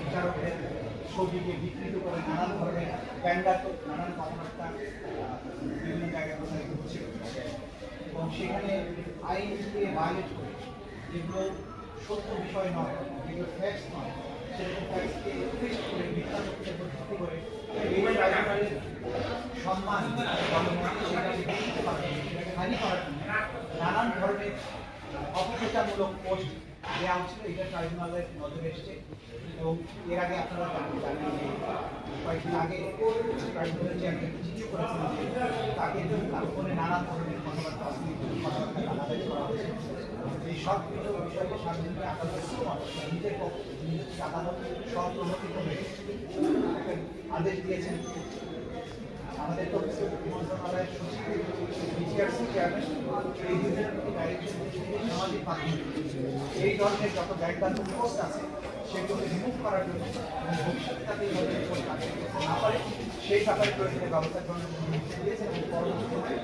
বিচারকদের ছবিকে বিকৃত করে নানান ধরনের ব্যান্ডার নানান কথাবার্তা বিভিন্ন জায়গায় প্রচারিত হচ্ছিল এবং সেখানে আইনকে ভায়োলেট করে যেগুলো সত্য বিষয় নয়, যেগুলো ফ্যাক্টস নয়, সেরকম ফ্যাক্টসকে টুইস্ট করে মিথ্যা তথ্যের উপর ভিত্তি করে এই ট্রাইব্যুনালের সম্মান সেটাকে হানি করার জন্য নানান ধরনের অপপ্রচারমূলক পোস্ট দেওয়া হচ্ছিল। এটা ট্রাইব্যুনালের নজরে এসছে এবং এর আগে আপনারা জানেন যে কয়েকদিন আগে ট্রাইব্যুনালের চেয়ারম্যান চিঠি করেছেন যে তাকে তার ফোনে নানান ধরনের কথাবার্তা গালাগালি করা হয়েছে। এই সব কিছু বিষয়ে সামনে আদালত নিজের পক্ষে আদালত স্বপ্রণোদিত হয়ে আদেশ দিয়েছেন। আমাদের তো মন্ত্রণালয়ের সচিব বিটিআরসি চেয়ারম্যান এই দুজনের প্রতি ডাইরেকশন সামাজিক মাধ্যমে এই ধরনের যত ব্যাকগ্রাউন্ড পোস্ট আছে সেগুলোকে রিমুভ করার জন্য এবং ভবিষ্যতে তাকে এই ধরনের পোস্ট কাজে করতে না পারে সেই ব্যাপারে প্রয়োজনীয় ব্যবস্থা গ্রহণের জন্য নির্দেশ দিয়েছেন এবং পরবর্তী সময়ে